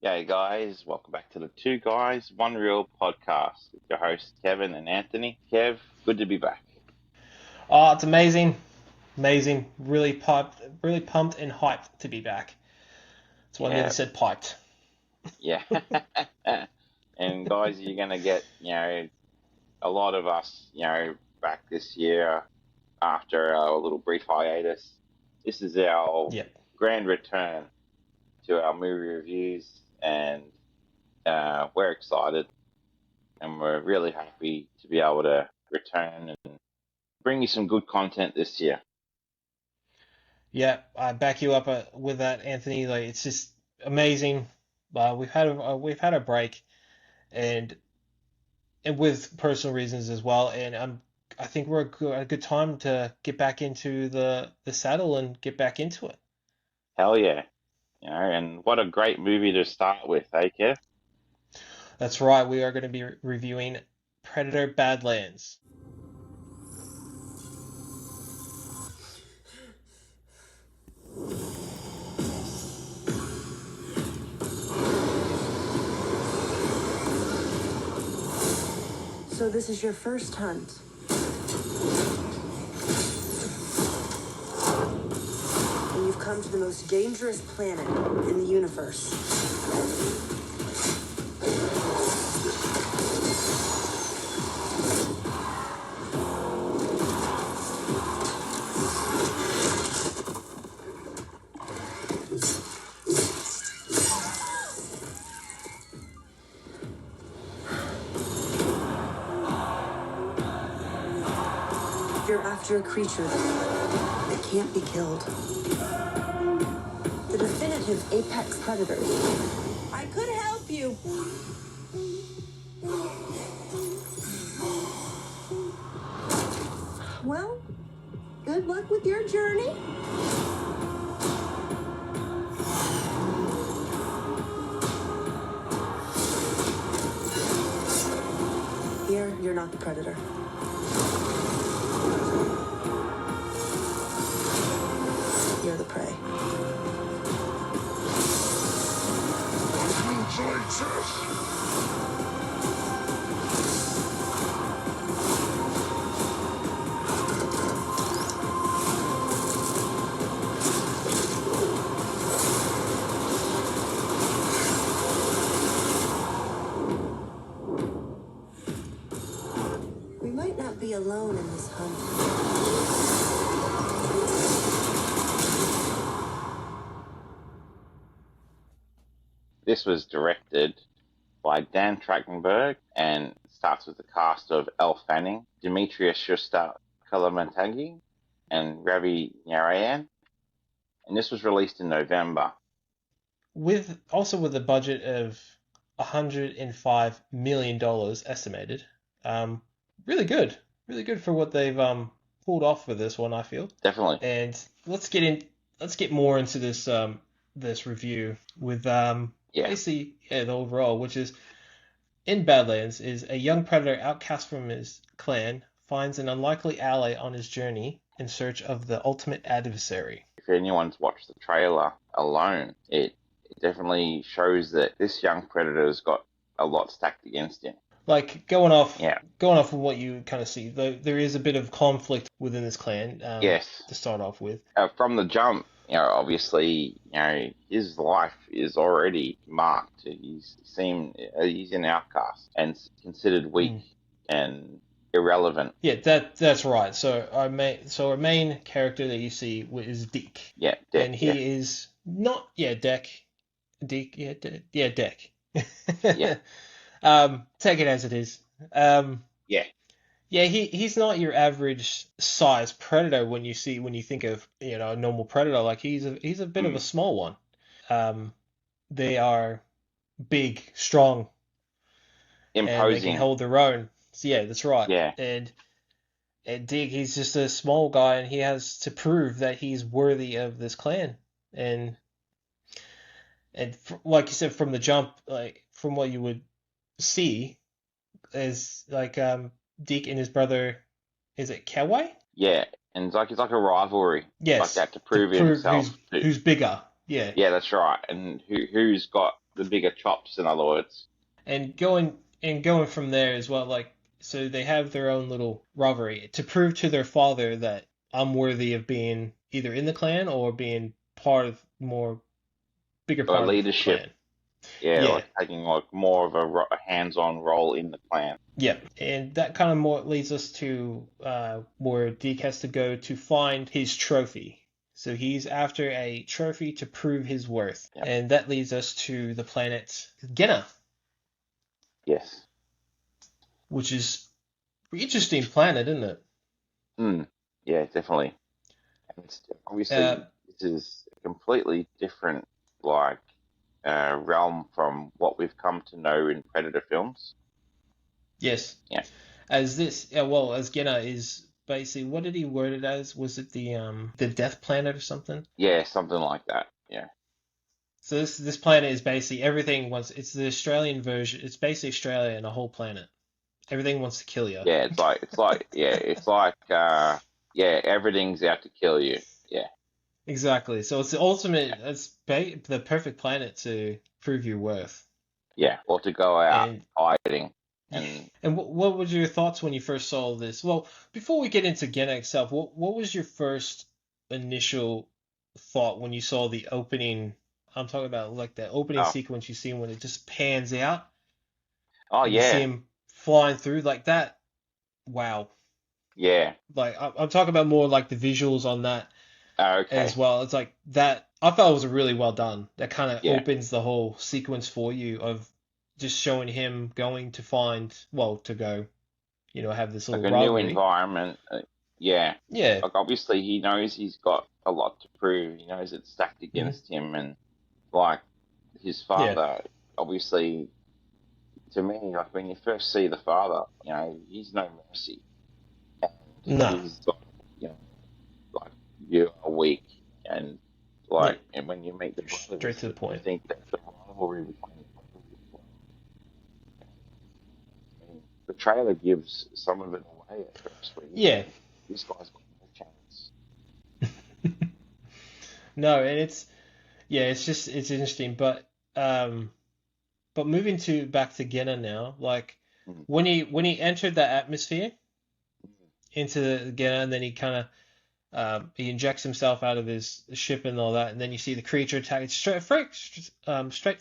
G'day guys, welcome back to the Two Guys, One Real podcast with your hosts Kevin and Anthony. Kev, good to be back. Oh, it's amazing. Amazing. Really pumped and hyped to be back. That's why I nearly Yeah, said piped. yeah. And guys, you're gonna get, a lot of us, back this year after a little brief hiatus. This is our Yep. grand return to our movie reviews, and we're excited and we're really happy to be able to return and bring you some good content this year. Yeah, I back you up with that, Anthony. Like it's just amazing. We've had a break and with personal reasons as well, and I think we're a good time to get back into the saddle and get back into it. Hell yeah. And what a great movie to start with, eh, Kev? That's right. We are going to be reviewing Predator Badlands. So this is your first hunt. And you've come to the most dangerous planet in the universe. You're after a creature that can't be killed. The definitive apex predator. I could help you. Well, good luck with your journey. Here, you're not the predator. You're the prey. We might not be alone in this hunt. This was directed by Dan Trachtenberg and starts with the cast of Elle Fanning, Dimitrius Schuster-Koloamatangi, and Ravi Narayan. And this was released in November. With a budget of $105 million estimated. Really good for what they've pulled off with this one, I feel. Definitely. And let's get more into this review with basically the overall, which is in Badlands is a young predator outcast from his clan finds an unlikely ally on his journey in search of the ultimate adversary. If anyone's watched the trailer alone, it definitely shows that this young predator's got a lot stacked against him. Like going off of what you kind of see, there is a bit of conflict within this clan. Yes. To start off with. From the jump, obviously, his life is already marked. He's an outcast and considered weak and irrelevant. Yeah, that's right. So our main character that you see is Deke. Yeah, Deke. And he is not Deke. Deke. Yeah. Take it as it is. Yeah, he's not your average size predator when you think of a normal predator. Like he's a bit of a small one. They are big, strong, imposing, and they can hold their own. So yeah, that's right. Yeah. And Dig, he's just a small guy, and he has to prove that he's worthy of this clan. And like you said, from the jump, like from what you would see, is like Deke and his brother, is it Kawai? Yeah, and it's like a rivalry. Yes. Like that to prove himself. Who's bigger. Yeah. Yeah, that's right. And who's got the bigger chops, in other words. And going from there as well, like so they have their own little rivalry to prove to their father that I'm worthy of being either in the clan or being part of bigger Or part of the leadership. clan. Yeah, Yeah, like taking like more of a hands-on role in the clan. yeah, and that kind of more leads us to where Deke has to go to find his trophy. So he's after a trophy to prove his worth, Yep. and that leads us to the planet Genna, Yes. which is an interesting planet, isn't it? Yeah, definitely. And it's, Uh, obviously, this is a completely different, like, realm from what we've come to know in Predator films. yes. Yeah. As Genna is basically, what did he word it as? Was it the Death Planet or something? Yeah, something like that. Yeah. So this planet is basically everything wants. It's the Australian version. It's basically Australia and a whole planet. Everything wants to kill you. Yeah, yeah, everything's out to kill you. Yeah. Exactly. So it's the ultimate. The perfect planet to prove your worth. Yeah. Or to go out And hiding. And and what was your thoughts when you first saw this? Well, before we get into Genna itself, what was your first initial thought when you saw the opening? I'm talking about like the opening oh, sequence you see when it just pans out oh and you see yeah. him flying through like that. Wow. Yeah. Like I'm talking about more like the visuals on that Oh, okay. as well. It's like that. I thought it was really well done. That kind of Yeah. opens the whole sequence for you of just showing him going to find, well, to go, have this Like little a new rivalry. environment. Yeah. Yeah, Like obviously he knows he's got a lot to prove. He knows it's stacked hmm against him, and like his yeah, father, obviously, to me, like when you first see the father, he's no mercy, and no, he's like, you know, like you are weak, and yeah, like, and when you meet the straight brothers, to the you point. think that the rivalry between the brothers is like, I mean, the trailer gives some of it away at first, where you Yeah, think this guy's got no chance. no, and it's interesting, but moving to back to Genna now, like Mm. when he entered that atmosphere Mm. into the Genna, and then he kind of he injects himself out of his ship and all that, and then you see the creature attack. It's straight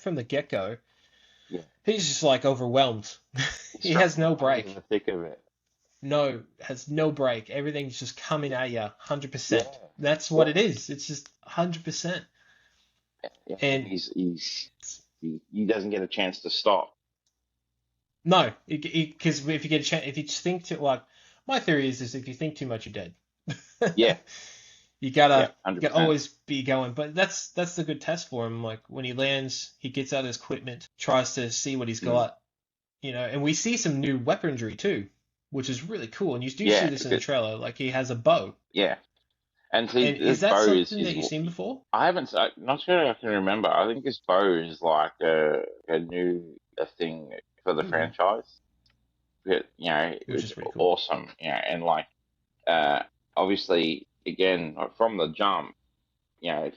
from the get-go. Yeah, He's just like overwhelmed. he's He straight has no right in break. the thick of it. No, has no break. Everything's just coming Yeah, at you yeah, 100%. That's what yeah, it is. It's just 100%. yeah. And And he doesn't get a chance to stop. no, because if you get a chance, if you just think too, like my theory is if you think too much, you're dead. Yeah, You yeah, gotta hundred you gotta percent. always be going. But that's the good test for him. Like when he lands, he gets out his equipment, tries to see what he's Mm. got, and we see some new weaponry too, which is really cool. And you do see Yeah, this in the trailer. Like he has a bow. yeah. And see, And is this that bow something that you've seen before? I haven't. I'm not sure I can remember. I think this bow is like a new a thing for the Hmm. franchise. But, Which it's is pretty cool. awesome. And like, uh, obviously, again, like from the jump,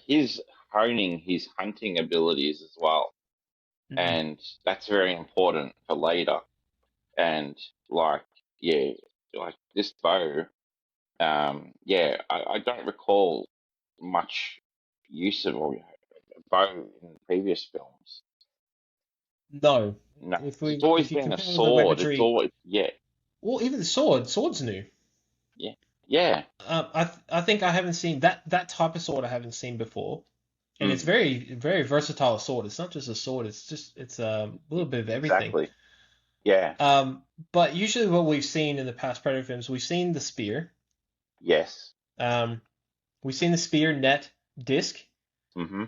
he's honing his hunting abilities as well, Hmm. and that's very important for later. And like, yeah, like this bow, yeah, I don't recall much use of a bow in previous films. No, No, if 'cause it's we always if you been a compare the sword. It's weaponry, always, yeah, well, even the sword's new. yeah, yeah. I think I haven't seen that type of sword. I haven't seen before. And it's Mm, very very versatile sword. It's not just a sword. It's a little bit of everything. exactly. Yeah. Um, but usually what we've seen in the past Predator films, we've seen the spear. Yes. Um, we've seen the spear, net, disc. Mm-hmm.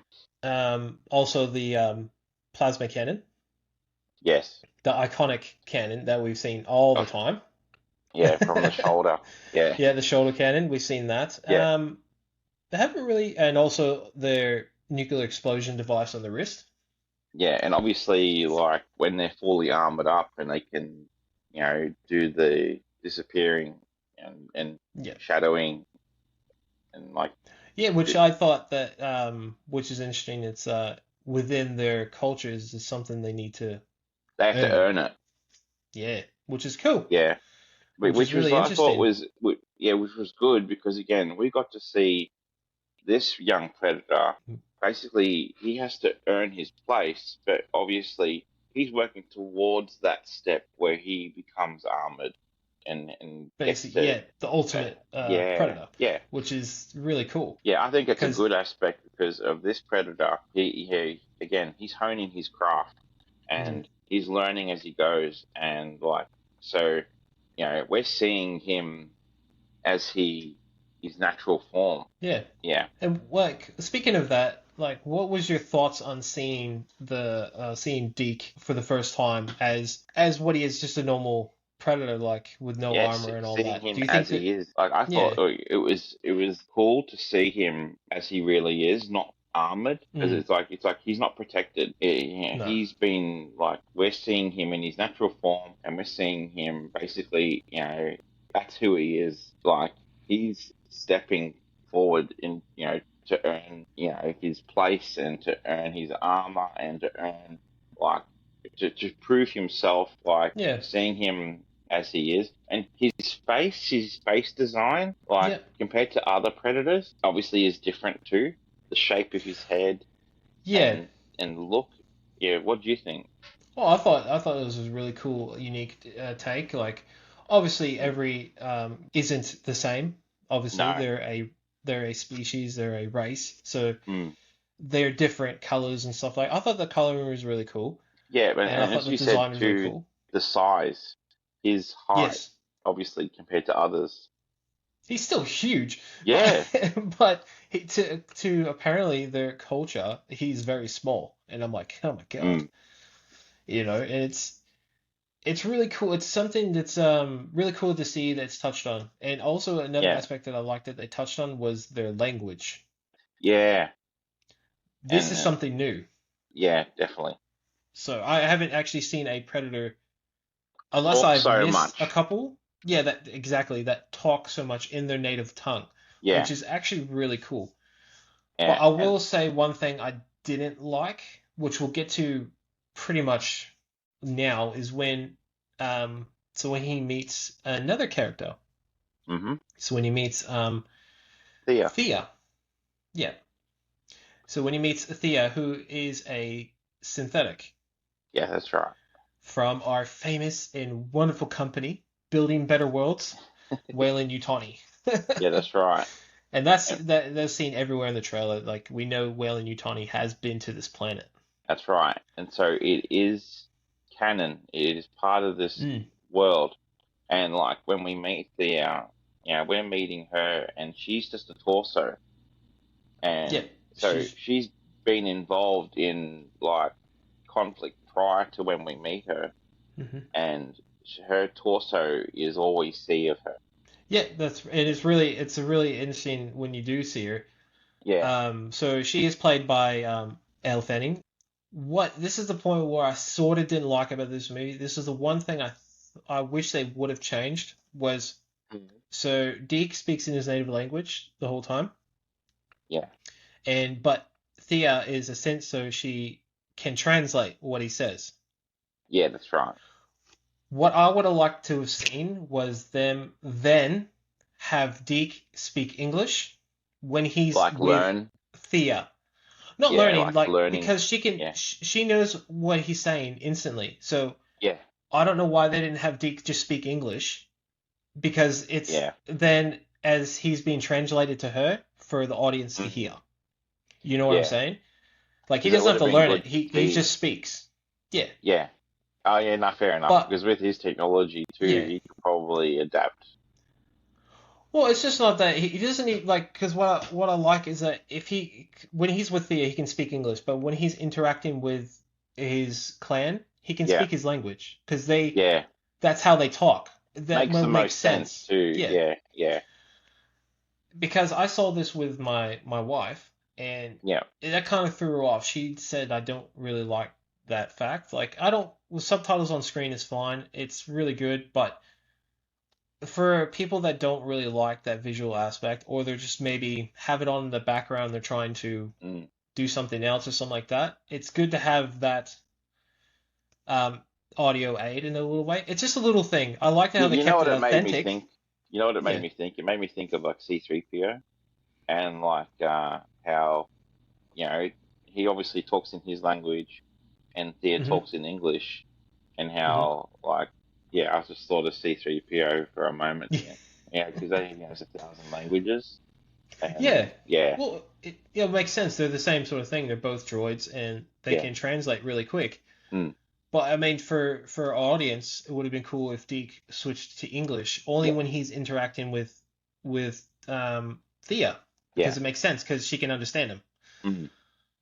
Also the plasma cannon, Yes. the iconic cannon that we've seen all the Oh, time. yeah, from the shoulder. Yeah. Yeah, the shoulder cannon. We've seen that. Yeah. They haven't really, and also their nuclear explosion device on the wrist. Yeah, and obviously, like when they're fully armored up and they can, do the disappearing and Yeah. shadowing and like, Yeah, which it, I thought that which is interesting. It's within their cultures is something they need to They have to earn. earn it. Yeah, which is cool, Yeah. which is Which was really I thought interesting. was which was good because again we got to see this young predator. Basically, he has to earn his place, but obviously he's working towards that step where he becomes armored and gets Basically, to yeah, the ultimate yeah predator, yeah which is really cool. yeah. I think it's a Because good aspect because of this predator. He again he's honing his craft and he's learning as he goes, and like so, we're seeing him as his natural form. yeah, Yeah. and like speaking of that, like, what was your thoughts on seeing Deke for the first time as what he is, just a normal predator, like with no Yes, armor and all seeing that? him Do you think as that? he is. Like I thought Yeah, it was cool to see him as he really is, not armored, because mm, it's like he's not protected. no, He's been like we're seeing him in his natural form, and we're seeing him basically. That's who he is. Like he's stepping forward to earn his place and to earn his armor and to earn like to prove himself. Like yeah, seeing him as he is. And his face design, like yeah, compared to other predators, obviously is different too. The shape of his head yeah. and look. Yeah, what do you think? Well, I thought this was a really cool, unique take. Like, obviously, Mm. every isn't the same. Obviously, No. they're a species, they're a race, so Mm. they're different colors and stuff. Like, I thought the coloring was really cool, Yeah, but and I and thought as the you said design was really too, cool. the size, his height, Yes, obviously compared to others. he's still huge, but Yeah. but to apparently their culture, he's very small, and I'm like, oh my God, Mm. and it's really cool. It's something that's really cool to see that's touched on. And also another Yeah. aspect that I liked that they touched on was their language. Yeah. This And is something new. yeah, definitely. So I haven't actually seen a predator unless Talk I've so missed a much. couple. Yeah, that exactly that talk so much in their native tongue, Yeah. which is actually really cool. But Yeah. I And will say one thing I didn't like, which we'll get to pretty much now, is when he meets another character. mm-hmm. So when he meets Thea. Thea. Yeah. So when he meets Thea, who is a synthetic Yeah, that's right. from our famous and wonderful company, Building Better Worlds, Wayland Utani. Yeah, that's right. And that's seen everywhere in the trailer. Like, we know Wayland Utani has been to this planet. That's right. And so it is canon. It is part of this Mm. world. And like when we meet we're meeting her and she's just a torso. Yeah. And so She's she's been involved in like conflict prior to when we meet her. mhm. And her torso is all we see of her. Yeah, it's a really interesting when you do see her. Yeah. So she is played by Elle Fanning. This is the point where I sort of didn't like about this movie. This is the one thing I wish they would have changed was, Mhm. so Deke speaks in his native language the whole time, Yeah. but Thea is a sense, so she can translate what he says. Yeah, that's right. What I would have liked to have seen was them then have Deke speak English when he's Like with learn. Thea. Not Yeah, learning, like like, learning. because Yeah. she knows what he's saying instantly. So Yeah. I don't know why they didn't have Deke just speak English, because it's Yeah. then as he's being translated to her for the audience to Hmm. hear. You know what I'm Yeah. saying? Like, he Because it doesn't would have have to been learn it. good to He see. just speaks. Yeah. Yeah. Oh, yeah, no, fair enough. But Because with his technology too, yeah. he could probably adapt. Well, it's just not that he doesn't need, like, because what I like is that when he's with Thea, he can speak English, but when he's interacting with his clan, he can Yeah, speak his language because yeah, that's how they talk. That makes the makes most sense sense. too. Yeah, Yeah, yeah, because I saw this with my wife, and yeah, that kind of threw her off. She said, I don't really like that fact. Like, I don't, with subtitles on screen is fine. It's really good, but for people that don't really like that visual aspect, or they're just maybe have it on in the background, they're trying to mm, do something else or something like that, it's good to have that um, audio aid in a little way. It's just a little thing. I like how they You know kept what it it made me authentic. think? You know what it made Yeah. me think? It made me think of like C3PO and like how you know he obviously talks in his language and Thea hmm talks in English, and hmm how like yeah, I just thought of C3PO for a moment there. Yeah, because he knows 1,000 languages, Yeah. and yeah, Well, it makes sense. They're the same sort of thing. They're both droids, and they yeah, can translate really quick. mm, But I mean, for our audience, it would have been cool if Deke switched to English only yeah, when he's interacting with Thea, yeah, because it makes sense because she can understand him. mm,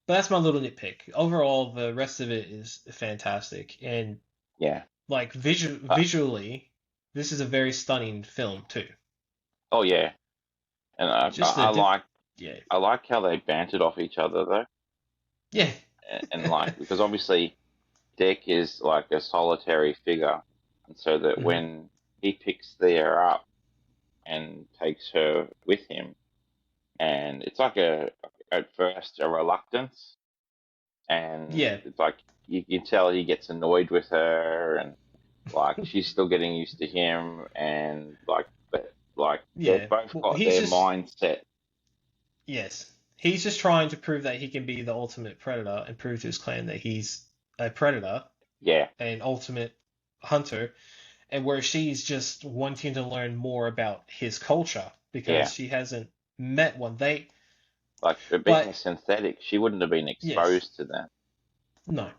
But that's my little nitpick. Overall, the rest of it is fantastic, and yeah. like Uh, visually, this is a very stunning film too. oh yeah, and Just the yeah, I like how they bantered off each other though, yeah, and like because obviously Deck is like a solitary figure, and so that hmm when he picks Thea up and takes her with him, and it's like a at first a reluctance, and yeah, it's like you can tell he gets annoyed with her, and like she's still getting used to him, and like but like they've yeah. both Well, got he's their just mindset. yes, he's just trying to prove that he can be the ultimate predator and prove to his clan that he's a predator, Yeah, an ultimate hunter, and where she's just wanting to learn more about his culture yeah. because she hasn't met one. Like but being a But synthetic, she wouldn't have been yes, exposed to that. no.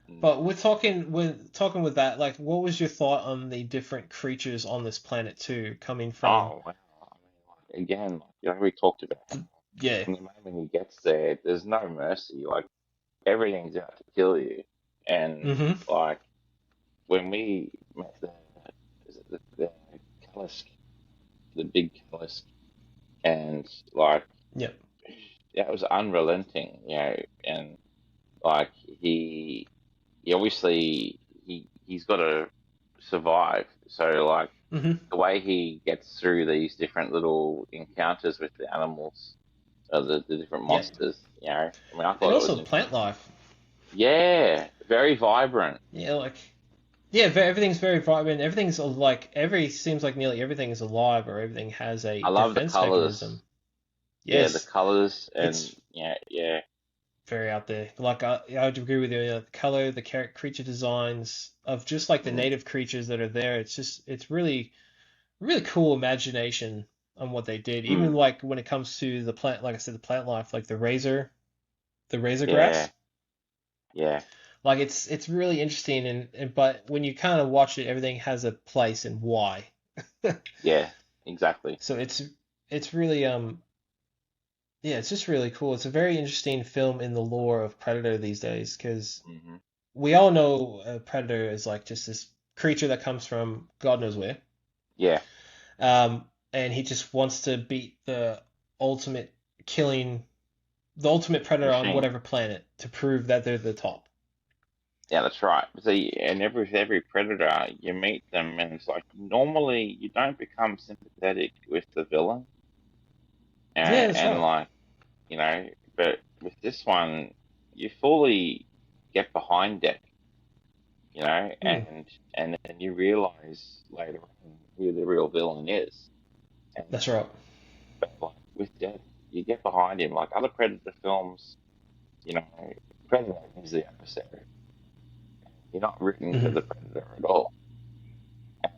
Mm. But we're talking with that, like, what was your thought on the different creatures on this planet too, coming from, Oh wow! I mean, like, again, like, we talked about how yeah, from the moment he gets there, there's no mercy. Like everything's out to kill you, and mm-hmm, like when we met is it the Kalisk, the big Kalisk, and like yep, yeah, it was unrelenting, and like he he obviously he's got to survive. So like mm-hmm, the way he gets through these different little encounters with the animals, the different yep, monsters, I mean, I and thought it also was the plant life, yeah, very vibrant. yeah, like, yeah, everything's very vibrant. Everything's like seems like nearly everything is alive or everything has a I love the defense colors. mechanism. Yeah, the Yes, colors and it's yeah, yeah. very out there. Like I'd agree with you. The color, the creature designs of just like the Mm, native creatures that are there. It's really cool imagination on what they did. Even mm, like when it comes to the plant, like I said, the plant life, like the razor yeah, grass. yeah, Like it's really interesting, and but when you kind of watch it, everything has a place and why. yeah, exactly. So it's really yeah, it's just really cool. It's a very interesting film in the lore of Predator these days because Hmm. we all know a Predator is like just this creature that comes from God knows where. Yeah, And he just wants to beat ultimate killing, the ultimate predator on machine. whatever planet to prove that they're the top. Yeah, that's right. See, and every predator you meet them, and it's like normally you don't become sympathetic with the villain, Yeah, that's and right. like but with this one, you fully get behind Deck, Hmm, and then you realize later on who the real villain is, and that's right. but like with Deck, you get behind him. Like other Predator films, you know, Predator is the adversary. You're not rooting for Hmm. the Predator at all. And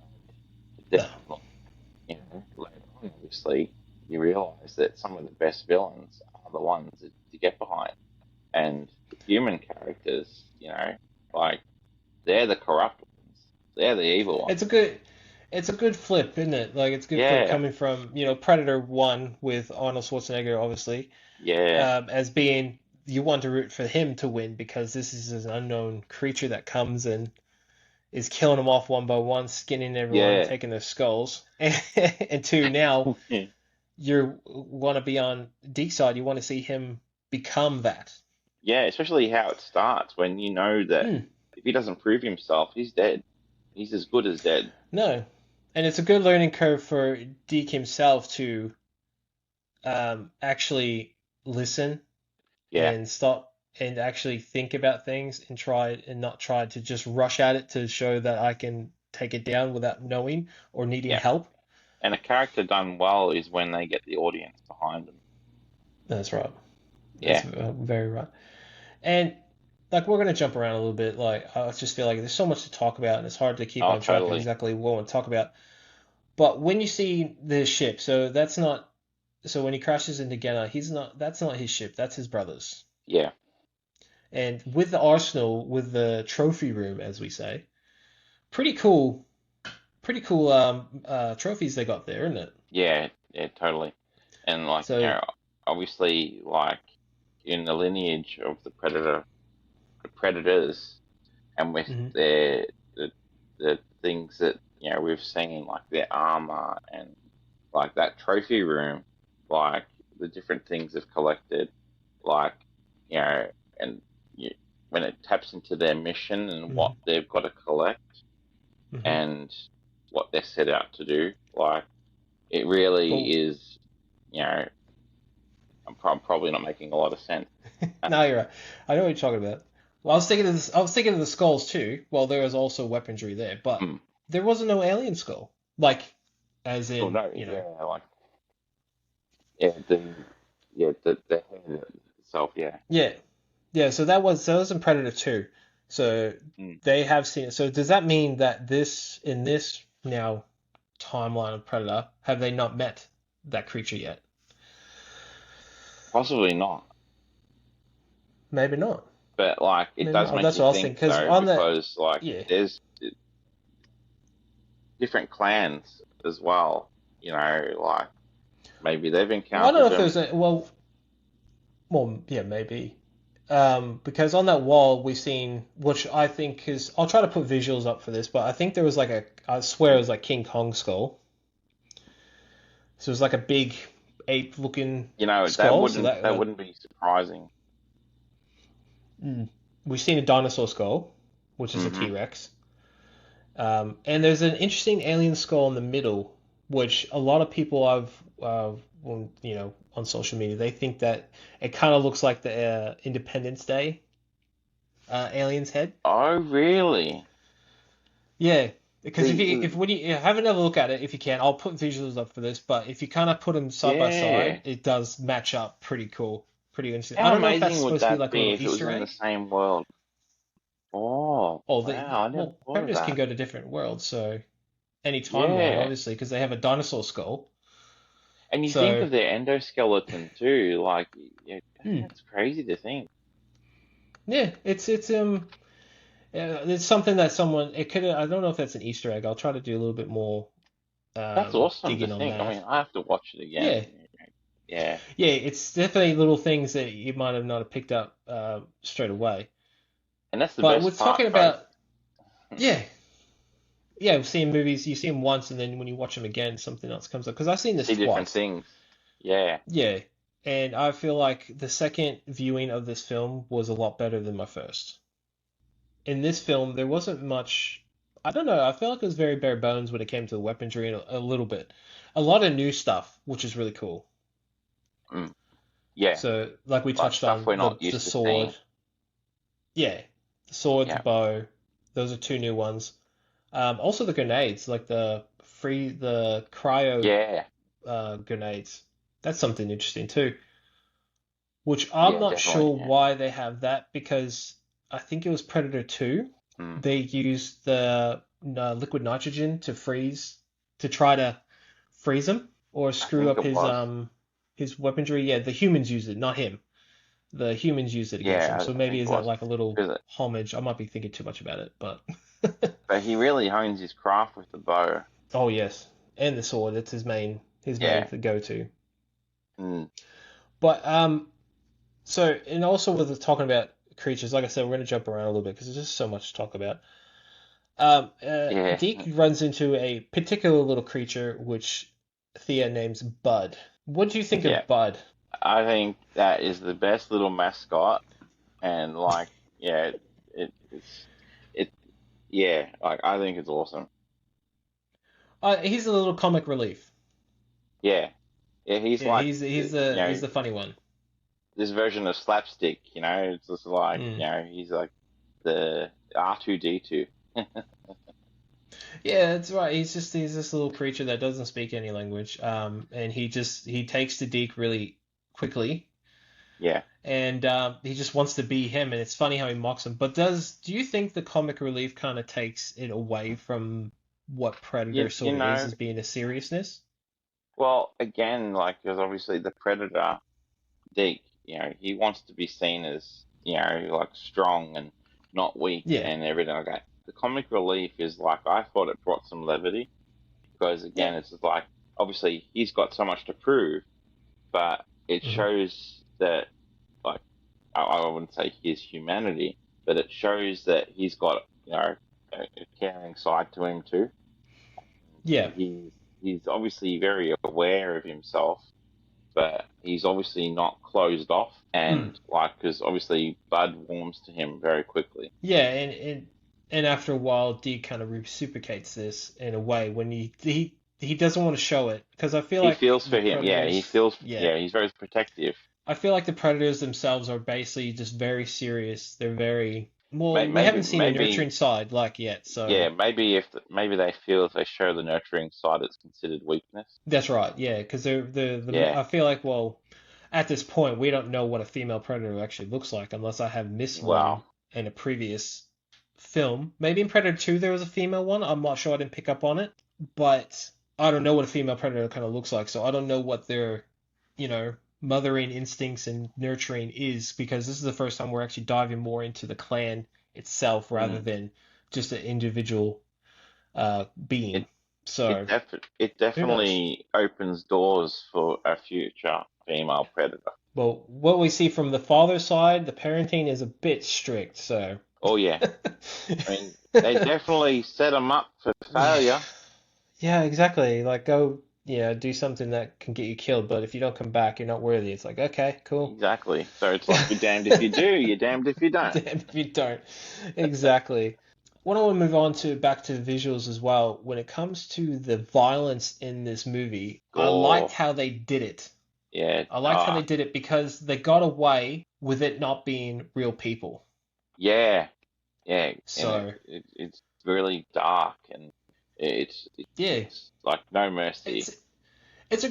No. then, later on, obviously, you realise that some of the best villains are the ones that you get behind. And the human characters, like they're the corrupt ones. They're the evil It's a ones. good it's a good flip, isn't it? Like it's a good flip Yeah, coming from, Predator 1 with Arnold Schwarzenegger, obviously, yeah, as being you want to root for him to win because this is an unknown creature that comes and is killing them off one by one, skinning everyone, yeah, taking their skulls. And two, now you want to be on Deke's side. You want to see him become that. yeah. Especially how it starts when you know that Mm, if he doesn't prove himself, he's dead. He's as good as dead. no, and it's a good learning curve for Deke himself to actually listen Yeah, and stop and actually think about things and try and not try to just rush at it to show that I can take it down without knowing or needing yeah. help. And a character done well is when they get the audience behind them. That's right. That's Yeah. very right. And like we're gonna jump around a little bit. Like I just feel like there's so much to talk about, and it's hard to keep Oh, on track of totally. exactly what we want to talk about. But when you see the ship, so that's not. So when he crashes into Genna, he's not. That's not his ship. That's his brother's. Yeah. And with the arsenal, with the trophy room, as we say, pretty cool. Pretty cool trophies they got there, isn't it? Yeah. Yeah. Totally. And like, So. obviously, like in the lineage of the predators, and with Mhm, the things that we've seen, like their armor and like that trophy room, like the different things they've collected, like you know, and you, when it taps into their mission and what mhm. they've got to collect Hmm. and what they're set out to do, like it really Well, is. I'm probably not making a lot of sense. no, you're right. I know what you're talking about. Well, I was thinking of this. I was thinking of the skulls too. Well, there was also weaponry there, but Hmm. there wasn't no alien skull. Like, as Oh in, no, yeah, like yeah, the head itself, yeah. yeah, yeah. So that was in Predator 2. So Mm. they have seen it. So does that mean that in this now timeline of Predator, have they not met that creature yet? Possibly not, Maybe not. but like it Maybe does not. Oh, make that's you what I was thinking. think Because though, on the because like yeah, there's different clans as well. Like maybe they've well, I don't know encountered if there's them. a well, yeah, maybe. Because on that wall we've seen, which I think is, I'll try to put visuals up for this, but I think there was like I swear it was like King Kong skull. So it was like a big ape-looking That skull. So wouldn't that that wouldn't be surprising. mm. We've seen a dinosaur skull, which is a Hmm. T-Rex. And there's an interesting alien skull in the middle, which a lot of people on social media, they think that it kind of looks like the Independence Day alien's head. Oh, really? Yeah, because if you See, if when you yeah, have another look at it if you can, I'll put visuals up for this. But if you kind of put them side by yeah. side, it does match up pretty cool, pretty interesting. I How don't know if that's amazing would supposed to be that like a be little if it was Easter in the egg. same world? Oh, Oh, wow! I never well, thought of predators can that. go to different worlds, so any timeline, Yeah. obviously, because they have a dinosaur skull. And you think So of their endoskeleton too, like, yeah, hmm, that's crazy to think. yeah, it's something that someone it could. I don't know if that's an Easter egg. I'll try to do a little bit more That's awesome to digging on think. I that. mean, I have to watch it again. Yeah, Yeah, yeah, it's definitely little things that you might have not have picked up straight away. and that's the But we're best part, talking folks. about, yeah, yeah, we've seen movies, you see them once, and then when you watch them again, something else comes up. Because I've seen You this see different twice. things. Yeah. Yeah, and I feel like the second viewing of this film was a lot better than my first. In this film, there wasn't much. I don't know. I feel like it was very bare bones when it came to the weaponry and a little bit. A lot of new stuff, which is really cool. Mm, yeah. So, like we Like touched stuff on, we're not the used to sword. seeing. Yeah, the sword, the Yeah. bow. Those are two new ones. Also the grenades, like the cryo Yeah. grenades. That's something interesting too. Which I'm Yeah, not definitely. sure Yeah. why they have that because I think it was Predator 2. Mm, They used the liquid nitrogen to try to freeze him or I screw think up it was. his weaponry. Yeah, the humans used it, not him. The humans used it against him. Yeah, So I maybe think it is that was. like a little 'Cause homage? I might be thinking too much about it, but but he really hones his craft with the bow. oh yes, and the sword. It's his main Yeah. go-to. Mm, But so and also with the talking about creatures, like I said, we're going to jump around a little bit because there's just so much to talk about. yeah. Deke runs into a particular little creature which Thea names Bud. What do you think Yeah. of Bud? I think that is the best little mascot, and like, yeah, it's it, yeah, like I think it's awesome. He's a little comic relief. Yeah, yeah, he's Yeah, like, he's the you he's know, the funny one. this version of slapstick. It's just like Mm. he's like the R2D2. Yeah, that's right. He's this little creature that doesn't speak any language. And he takes to Deke really quickly, Yeah. and he just wants to be him. And it's funny how he mocks him. But do you think the comic relief kind of takes it away from what Predator You sort of is know, as being a seriousness? well, again, like, because obviously the Predator, Deke, he wants to be seen as, like strong and not weak Yeah, and everything like that. The comic relief is like, I thought it brought some levity because, yeah, again, it's just like, obviously he's got so much to prove, but it hmm shows that, like, I wouldn't say his humanity, but it shows that he's got, a caring side to him too. yeah. He's obviously very aware of himself, but he's obviously not closed off. Mm. And like, because obviously Bud warms to him very quickly. Yeah, and after a while, Deke kind of reciprocates this in a way when he doesn't want to show it because I feel He like feels the for him. Yeah, he Predators, feels. yeah, Yeah, he's very protective. I feel like the Predators themselves are basically just very serious. They're very well. We Maybe, haven't seen a nurturing maybe, side like yet, so yeah, maybe maybe they feel if they show the nurturing side, it's considered weakness. that's right. Yeah, because Yeah. I feel like well, at this point we don't know what a female Predator actually looks like unless I have missed one Well, in a previous film. Maybe in Predator 2 there was a female one. I'm not sure. I didn't pick up on it, but I don't know what a female Predator kind of looks like, so I don't know what their, mothering instincts and nurturing is because this is the first time we're actually diving more into the clan itself rather mm, than just an individual being. it So it who knows? definitely opens doors for a future female predator. Well, what we see from the father side, the parenting is a bit strict, so Oh yeah, I mean they definitely set them up for yeah. failure. Yeah, exactly. Like go, do something that can get you killed, but if you don't come back, you're not worthy. It's like, okay, cool. Exactly. So it's like you're damned if you do, you're damned if you don't. Damn if you don't. Exactly. What I want to move on to back to the visuals as well. When it comes to the violence in this movie, I liked Gore. how they did it. Yeah. I liked how they did it because they got away with it not being real people. Yeah. Yeah. And So, it's really dark and yeah, it's like no mercy. it's it's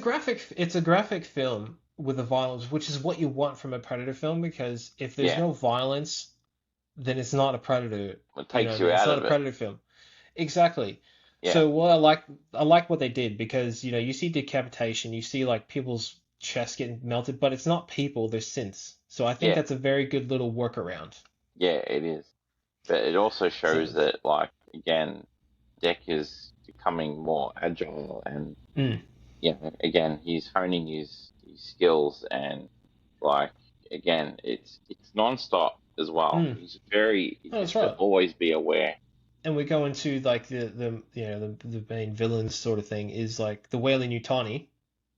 a graphic film with the violence, which is what you want from a Predator film because if there's Yeah. no violence, then it's not a Predator. It You know what takes I you mean? It's out not of a it. Predator film. Exactly. Yeah. So what I like what they did because you see decapitation, you see like people's chests getting melted, but it's not people, they're synths. So I think Yeah. that's a very good little workaround. Yeah, it is. But it also So shows that like again, Deck is becoming more agile and mm, again, he's honing his skills and like again, it's non-stop as well. mm. He Oh, has that's to right. always be aware. And we go into like the main villains sort of thing is like the Whaley Yutani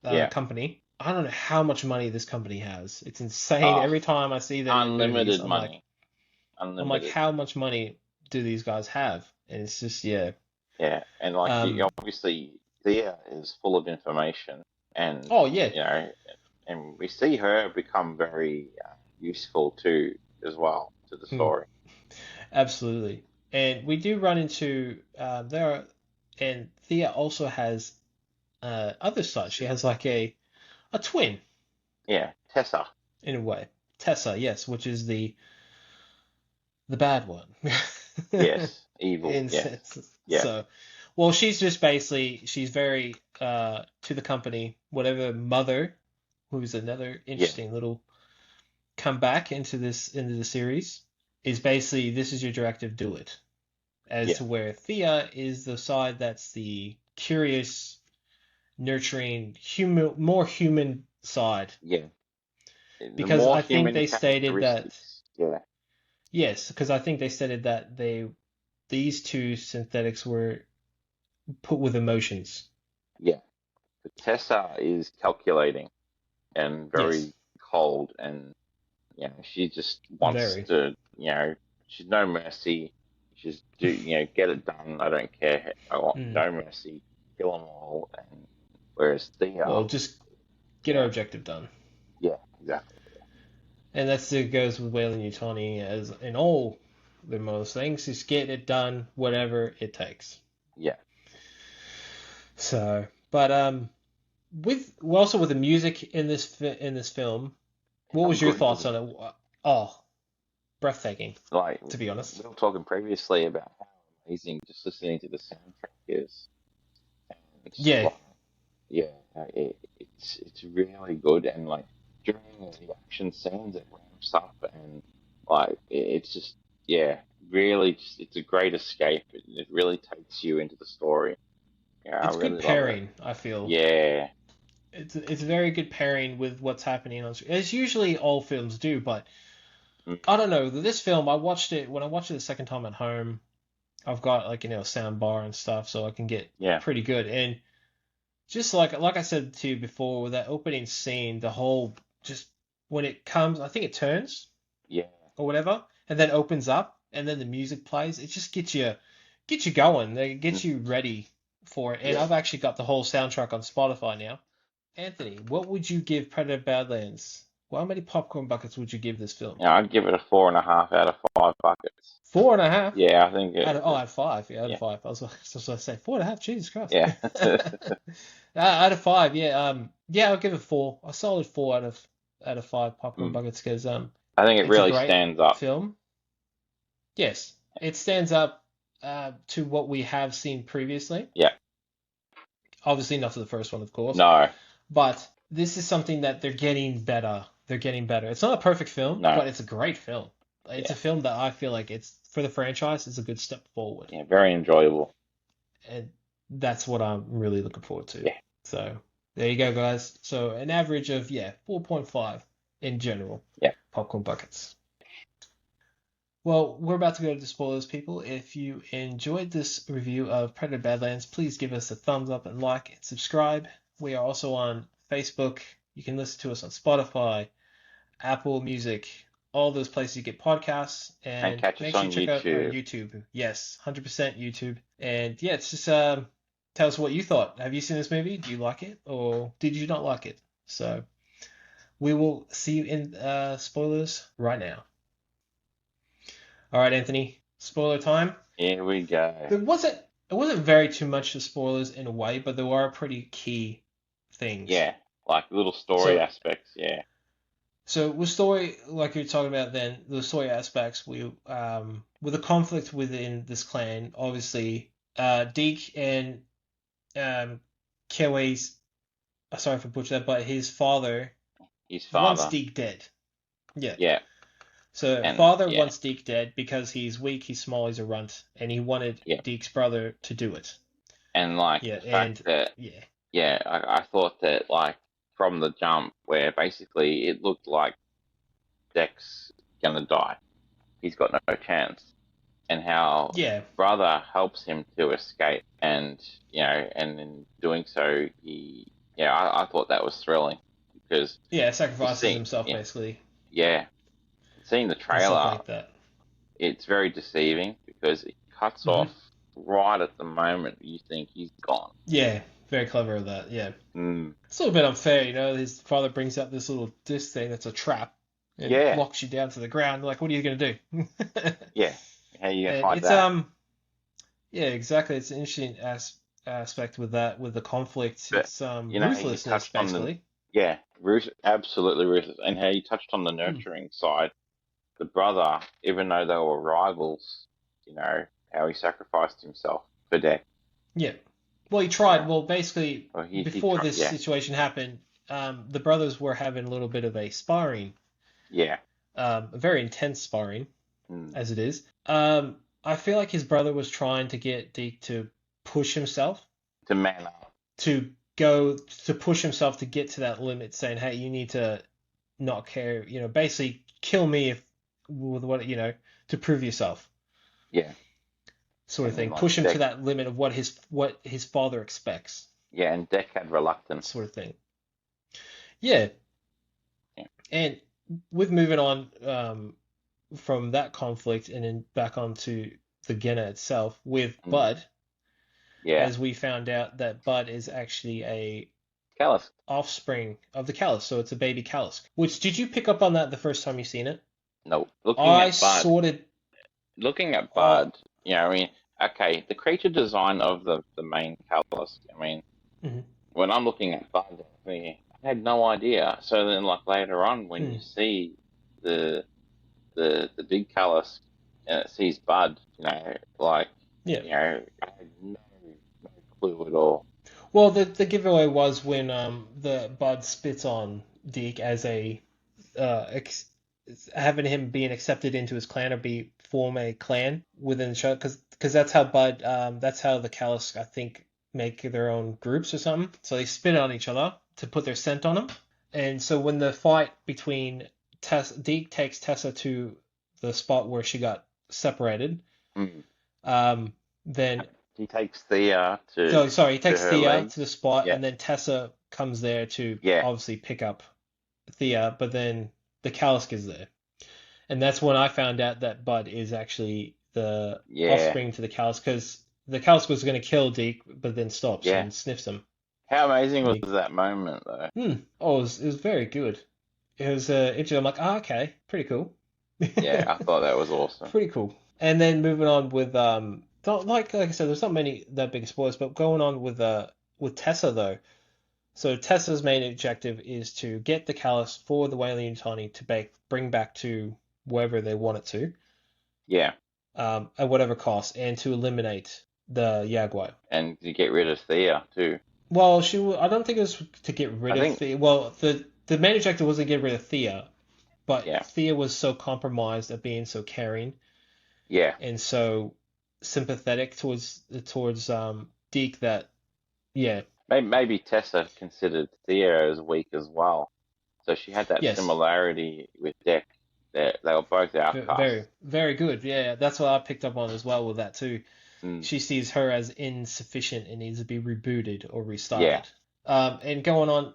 Yeah. company. I don't know how much money this company has. It's insane. Oh, Every time I see them in movies, unlimited money. I'm like, Unlimited. how much money do these guys have? And it's just yeah. Yeah. And like Um. obviously Thea is full of information and Oh yeah. you know and we see her become very useful too as well to the Hmm, story. absolutely. And we do run into there are, and Thea also has other side. She has like a twin Yeah. Tessa. in a way. Tessa, yes, which is the bad one. Yes. Evil. In Yes. sense. Yeah. So, well, she's just basically she's very to the company. Whatever mother, who's another Yeah. interesting little comeback into the series, is basically this is your directive, do it. As Yeah. to where Thea is the side that's the curious, nurturing, more human side. Yeah. The Because more I think human they stated that characteristics. Yeah. yes, because I think they stated that these two synthetics were put with emotions. Yeah. But Tessa is calculating and Yes, very cold and she just wants very. to she's no mercy. She's get it done. I don't care. I want Mm. no mercy. Kill them all. And whereas Thea, Well, just get our yeah, objective done. yeah, exactly. And that's it goes with Whalen Yutani as in all the most things. Just get it done, whatever it takes. Yeah. So, but also with the music in this film, what How was your good thoughts was on it? Oh, breathtaking, it? Like, to be honest. we were talking previously about how amazing just listening to the soundtrack is. And it's Yeah, like, yeah, it's really good. And like during the action scenes, it ramps up, and like it's just, yeah, really, just, it's a great escape. It really takes you into the story. Yeah, I it's good really love it. pairing, I feel. Yeah. It's very good pairing with what's happening on screen, as usually all films do, but Mm. I don't know. This film, I watched it when I watched it the second time at home. I've got like a sound bar and stuff, so I can get Yeah. pretty good. And just like I said to you before, with that opening scene, the whole just when it comes, I think it turns Yeah. or whatever, and then opens up, and then the music plays. It just gets you going. It Mm. gets you ready for it. And Yeah. I've actually got the whole soundtrack on Spotify now. Anthony, what would you give Predator Badlands? How many popcorn buckets would you give this film? Yeah, I'd give it a 4.5 out of 5 buckets. 4.5. Yeah, I think it. Out of five. Yeah, out of Yeah. five. I was supposed to say 4.5. Jesus Christ. Yeah. Out of five. Yeah. Yeah, I'll give it four. A solid four out of five popcorn Mm. buckets because I think it it's a really great stands up. film. Yes, it stands up to what we have seen previously. Yeah. Obviously not to the first one, of course, No. but this is something that they're getting better. They're getting better. It's not a perfect film, No. but it's a great film. It's Yeah. a film that I feel like it's for the franchise is a good step forward. Yeah, very enjoyable. And that's what I'm really looking forward to. Yeah. So there you go, guys. So an average of 4.5 in general. Yeah. Popcorn buckets. Well, we're about to go to the spoilers, people. If you enjoyed this review of Predator Badlands, please give us a thumbs up and like and subscribe. We are also on Facebook. You can listen to us on Spotify, Apple Music, all those places you get podcasts. And catch make us sure you on check out our YouTube. YouTube. Yes, 100% YouTube. And yeah, it's just tell us what you thought. Have you seen this movie? Do you like it or did you not like it? So we will see you in spoilers right now. All right, Anthony, spoiler time. Here we go. It wasn't very too much of spoilers in a way, but there are pretty key things. Yeah, like little story So- aspects. Yeah. So with story, like you were talking about then, the story aspects, with the conflict within this clan, obviously, Deke and Kiwi's, sorry for butchering that, but his father His wants father. Deke dead. Yeah. Yeah. So And- father yeah. wants Deke dead because he's weak, he's small, he's a runt, and he wanted Yeah. Deke's brother to do it. And like Yeah, the fact that, Yeah. yeah, I thought that like from the jump where basically it looked like Deck's gonna die. He's got no chance. And how Yeah. brother helps him to escape, and and in doing so, I thought that was thrilling because Yeah, sacrifices see- himself yeah. basically. seeing the And trailer, stuff like that. it's very deceiving because it cuts Mhm. off right at the moment you think he's gone. Yeah, very clever of that. Yeah. Mm. It's a little bit unfair, His father brings out this little disc thing that's a trap and Yeah. locks you down to the ground. Like, what are you going to do? Yeah, how you gonna And fight it's that? yeah, exactly. It's an interesting aspect with that, with the conflict. But, It's you ruthlessness touched on basically. Yeah, absolutely ruthless. And how you touched on the Hmm. nurturing side. The brother, even though they were rivals, how he sacrificed himself for Deck. Yeah. Well, he tried. Yeah. Well, basically, Well, he before tried, this yeah. situation happened, the brothers were having a little bit of a sparring, Yeah. a very intense sparring, Mm. as it is. I feel like his brother was trying to get Deke to push himself, To man up. to push himself to get to that limit, saying, "Hey, you need to not care, basically kill me with what, to prove yourself." Yeah. Sort of And then, thing. like, Push him to Deck- that limit of what his father expects. Yeah, and Deck had reluctance. Sort of thing. Yeah. Yeah. And with moving on from that conflict and then back onto the Genna itself with Mm. Bud, Yeah. as we found out that Bud is actually a Callus. offspring of the Callus, so it's a baby Callus. Which, did you pick up on that the first time you seen it? No, I sorted. looking at Oh, Bud, I mean, okay, the creature design of the main Callus, I mean, mhm, when I'm looking at Bud, I'm thinking, I had no idea. So then, like later on, when you mm, see the the big Callus and it sees Bud, like, yeah. I had no clue at all. Well, the giveaway was when the Bud spits on Deke as a ex having him being accepted into his clan or be form a clan within the show because that's how Bud that's how the Callus I think make their own groups or something. So they spit on each other to put their scent on them. And so when the fight between Deke takes Tessa to the spot where she got separated, Mm. um, then He takes Thea oh, sorry, he to takes her Thea legs. to the spot, Yeah, and then Tessa comes there to yeah, obviously pick up Thea, but then the Kalisk is there. And that's when I found out that Bud is actually the yeah, offspring to the Kalisk, because the Kalisk was going to kill Deke, but then stops yeah. and sniffs him. How amazing And was he, that moment, though? oh, it was very good. It was interesting. I'm like, oh, okay, pretty cool. Yeah, I thought that was awesome. Pretty cool. And then moving on with not like I said, there's not many that big spoilers, but going on with Tessa though. So Tessa's main objective is to get the Callus for the Weyland Yutani to bring back to wherever they want it to, Yeah, at whatever cost, and to eliminate the Jaguar. and to get rid of Thea too. Well, I don't think it was to get rid I of think, Thea. Well, the main objective wasn't to get rid of Thea, but yeah, Thea was so compromised at being so caring yeah, and so sympathetic towards Deke that yeah, maybe Tessa considered Thea as weak as well, so she had that yes. similarity with Deck. They were both Very, outcasts. very good. Yeah, that's what I picked up on as well with that too. Mm, She sees her as insufficient and needs to be rebooted or yeah, restarted. And going on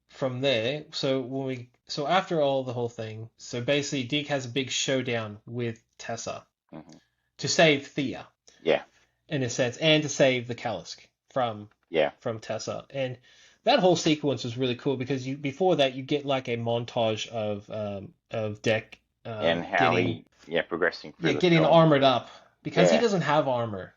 from there, so after all the whole thing, so basically Deke has a big showdown with Tessa hmm, to save Thea yeah, in a sense, and to save the Kalisk from yeah, Tessa. And that whole sequence was really cool because you before that you get like a montage of Deck and how getting he, progressing through yeah, the getting film. armored up because he Yeah, doesn't have armor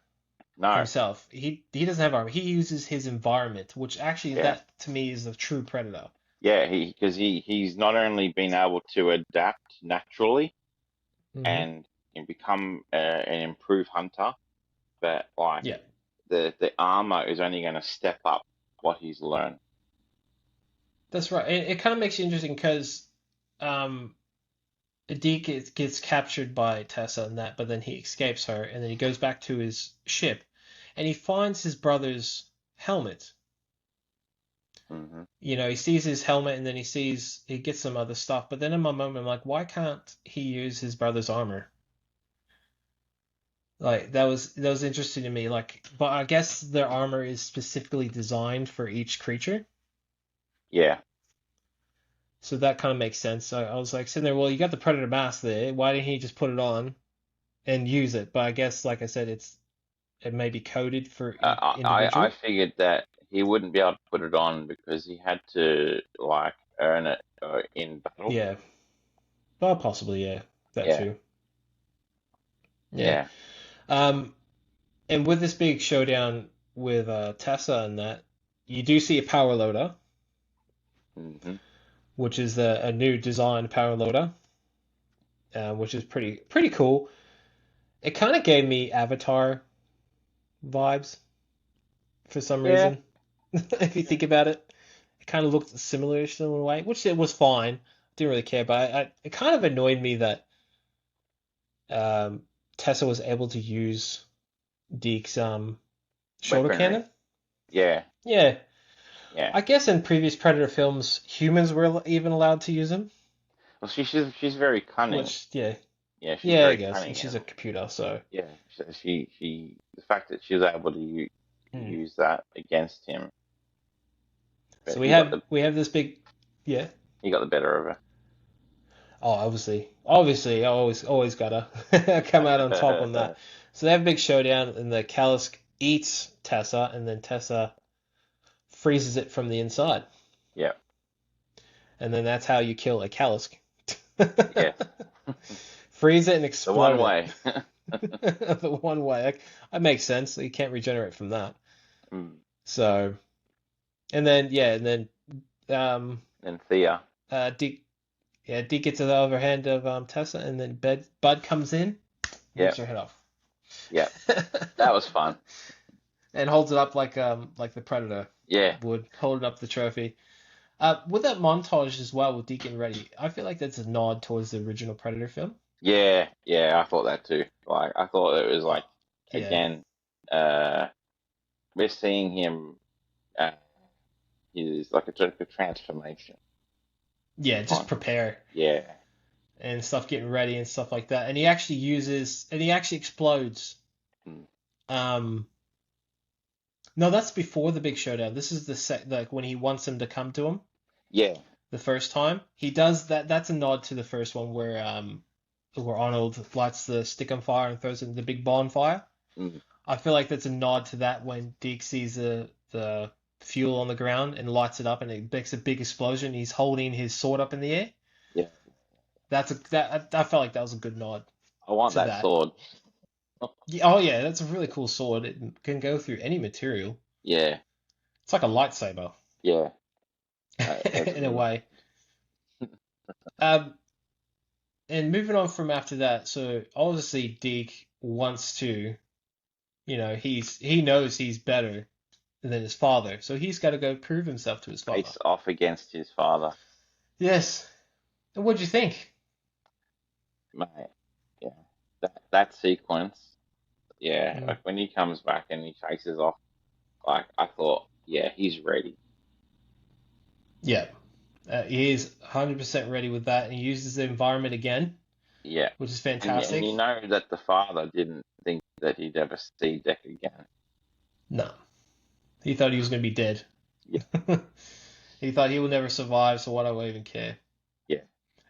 no, himself. He doesn't have armor. He uses his environment, which actually yeah, that to me is a true predator. yeah. Because he's not only been able to adapt naturally Hmm. and become an improved hunter, but like Yeah, the armor is only going to step up what he's learned. that's right. It kind of makes it interesting because um, Deke gets captured by Tessa and that, but then he escapes her, and then he goes back to his ship, and he finds his brother's helmet. Hmm. He sees his helmet, and then he gets some other stuff. But then in my moment, I'm like, why can't he use his brother's armor? Like that was interesting to me. Like, but I guess their armor is specifically designed for each creature, Yeah, so that kind of makes sense. I was like sitting there, well, you got the Predator mask there. Why didn't he just put it on and use it? But I guess, like I said, it may be coded for each I individual. figured that he wouldn't be able to put it on because he had to like earn it in battle. Yeah, well, possibly, yeah, that Yeah, too. Yeah. yeah, Um, and with this big showdown with Tessa and that, you do see a power loader, hmm, which is a new design power loader, which is pretty cool. It kind of gave me Avatar vibes for some yeah, reason. If you think about it, it kind of looked similar in a way, which it was fine. Didn't really care, but it kind of annoyed me that um, Tessa was able to use Deke's shoulder weaponry. cannon. Yeah, Yeah, yeah. I guess in previous Predator films, humans were even allowed to use them. Well, she's very cunning. Which, yeah, Yeah, she's yeah, I very guess. And cunning, she's and a computer, so. yeah, she the fact that she was able to Mm. use that against him, but So we have this big, yeah. he got the better of Oh, obviously, I always gotta come out on top on that. her. So they have a big showdown, and the Kalisk eats Tessa, and then Tessa freezes it from the inside. Yeah. And then that's how you kill a Callisk. Yes. Freeze it and The explode one way. it. The one way. That makes sense. You can't regenerate from that. Mm. So, and then um, And Thea. Deke, Deke gets to the other hand of Tessa, and then Bud comes in, Yeah. rips her head off. Yeah. That was fun. And holds it up like the Predator Yeah. would, holding up the trophy. With that montage as well with Deke getting ready, I feel like that's a nod towards the original Predator film. Yeah. Yeah. I thought that too. Like, I thought it was like, Yeah. again, we're seeing him, uh, he's like a transformation. Yeah, just prepare Yeah. and stuff, getting ready and stuff like that. And he actually explodes. Mm. No, that's before the big showdown. This is like when he wants him to come to him Yeah. the first time. He does that. That's a nod to the first one where Arnold lights the stick on fire and throws it in the big bonfire. Mm. I feel like that's a nod to that when Deke sees the fuel on the ground and lights it up and it makes a big explosion. He's holding his sword up in the air. Yeah. I felt like that was a good nod I want to that that. sword. Yeah, oh yeah, that's a really cool sword. It can go through any material. Yeah. It's like a lightsaber Yeah. in a way. Um, and moving on from after that, so obviously Deke wants to, he knows he's better than his father, so he's got to go prove himself to his father. Face off against his father. Yes. And what'd you think? Mate. Yeah. That sequence. Yeah. Mm. Like when he comes back and he faces off, like I thought, yeah, he's ready. Yeah. He is 100% ready with that, and he uses the environment again, Yeah. which is And fantastic. you know that the father didn't think that he'd ever see Deck again. No. He thought he was going to be dead. Yeah. He thought he would never survive, so why do I even care? Yeah.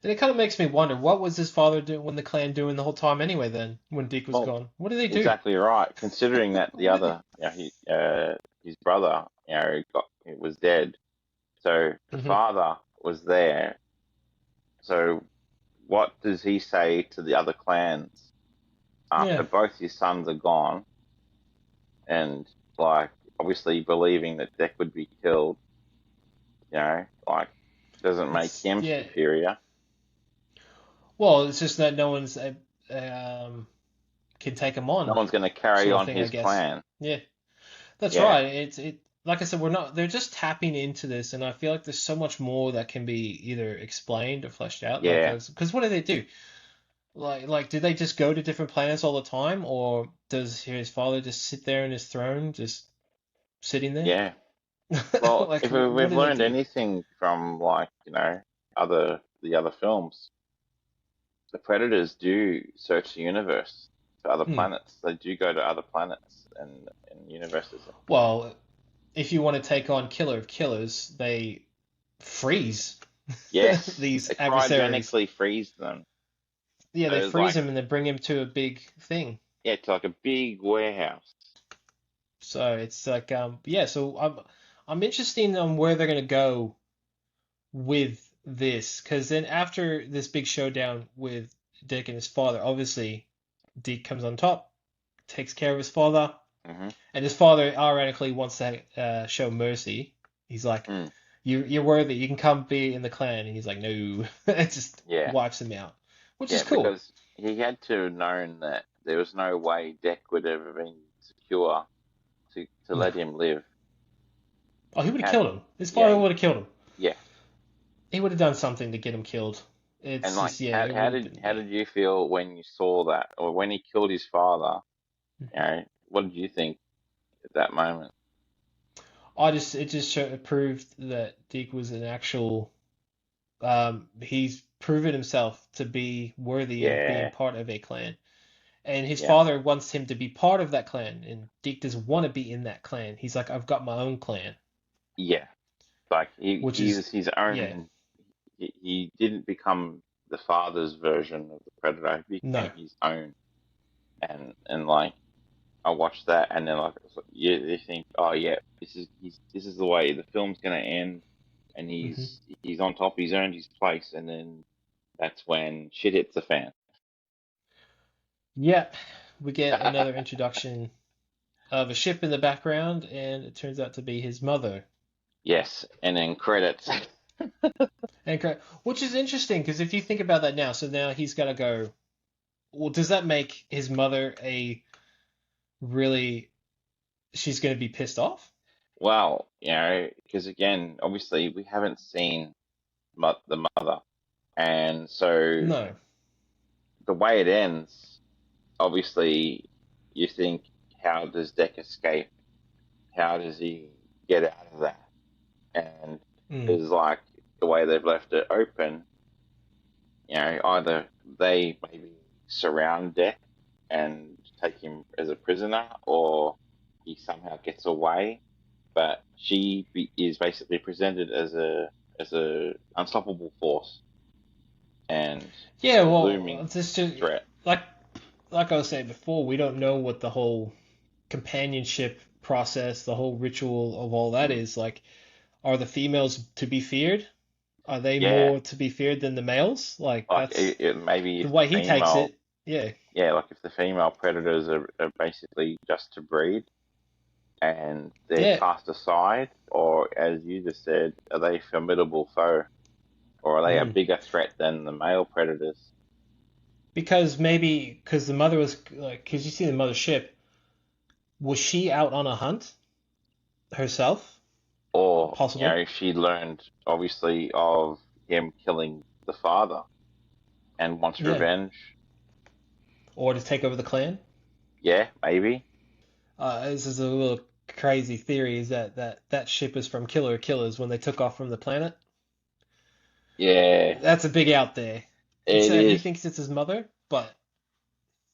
And it kind of makes me wonder, what was his father doing, when the clan doing the whole time anyway then, when Deke was Well, gone? What did they do? exactly right. Considering that the What did other, his brother, was dead. So the Mhm. father was there. So what does he say to the other clans after Yeah. both his sons are gone? And like obviously believing that Deck would be killed, like doesn't make him Yeah. superior. Well, it's just that no one's can take him No on, one's going to carry sort of on thing, I his guess. clan. Yeah. That's Yeah, right. It like I said, they're just tapping into this, and I feel like there's so much more that can be either explained or fleshed out. Like, yeah, because what do they do? Like, do they just go to different planets all the time, or does his father just sit there in his throne, just sitting there? yeah. Well, Like, if what we've do they learned do? anything from like the other films, the predators do search the universe for other Hmm. planets. They do go to other planets and universes. Well, if you want to take on Killer of Killers, they freeze Yes, these they adversaries. cryogenically freeze them. Yeah, So they it's freeze like, him and they bring him to a big thing. yeah, it's like a big warehouse. So it's like, yeah. So I'm interested in where they're gonna go with this, because then after this big showdown with Dick and his father, obviously Dick comes on top, takes care of his father, Hmm. and his father ironically wants to show mercy. He's like, Mm, you're worthy. You can come be in the clan. And he's like, no. It just yeah, wipes him out, which is yeah, cool. because he had to have known that there was no way Deck would have been secure to No. let him live. Oh, he He would have had, killed him. His yeah, father would have killed him. yeah. He would have done something to get him killed. And It's like, just, yeah, it would have been, how yeah. did you feel when you saw that, or when he killed his father? What did you think at that moment? It just proved that Deke was an actual, he's proven himself to be worthy of being Yeah, part of a clan. And his yeah, father wants him to be part of that clan, and Deke doesn't want to be in that clan. He's like, I've got my own clan, yeah. Like which he is, was his yeah, own. He didn't become the father's version of the predator. He no. became his own, and like I watched that, and then like you think, oh yeah, this is the way the film's gonna end, and Hmm. he's on top, he's earned his place, and then that's when shit hits the fan. Yeah, we get another introduction of a ship in the background, and it turns out to be his mother. Yes, and then credits. Which is interesting because if you think about that now, so now he's got to go. Well, does that make his mother a really? She's going to be pissed off? Well, because again, obviously we haven't seen the mother, and so No. the way it ends, obviously, you think, how does Deck escape? How does he get out of that? And Mm. is like the way they've left it open. Either they maybe surround Deck and take him as a prisoner, or he somehow gets away. But is basically presented as a unstoppable force and Yeah, a well, looming this just threat. like like I was saying before, we don't know what the whole companionship process, the whole ritual of all that Mm. is. Like, are the females to be feared? Are they Yeah, more to be feared than the males? Like, like that's maybe the if the way he takes female, it. Yeah. yeah, like if the female predators are basically just to breed and they're Yeah. cast aside, or as you just said, are they formidable foe, or are they a Mm. bigger threat than the male predators? Because the mother was like, because you see the mother ship, was she out on a hunt herself? Or, Possibly. she learned obviously of him killing the father and wants Yeah. revenge. Or to take over the clan. Yeah, maybe. This is a little crazy theory, is that ship is from Killer Killers when they took off from the planet. Yeah, That's a big out there. It's it he is. thinks it's his mother, but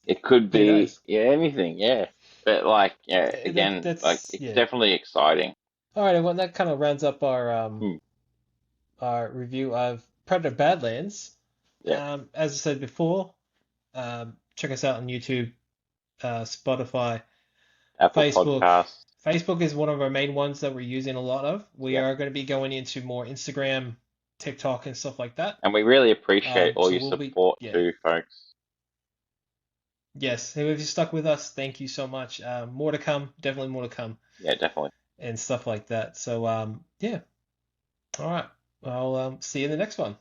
It could who be, knows? yeah, anything, yeah. But like, again, like That's it's yeah. definitely exciting. All right, well that kind of rounds up Hmm. our review of Predator Badlands. Yeah, As I said before, check us out on YouTube, Spotify, Apple Facebook. Podcasts. Facebook is one of our main ones that we're using a lot of. We Yeah, are going to be going into more Instagram, TikTok, and stuff like that. and we really appreciate all So your we'll be, support yeah, too, folks. yes. If you stuck with us, thank you so much. More to come, definitely more to come, Yeah, definitely. and stuff like that. So, yeah. All right. I'll see you in the next one.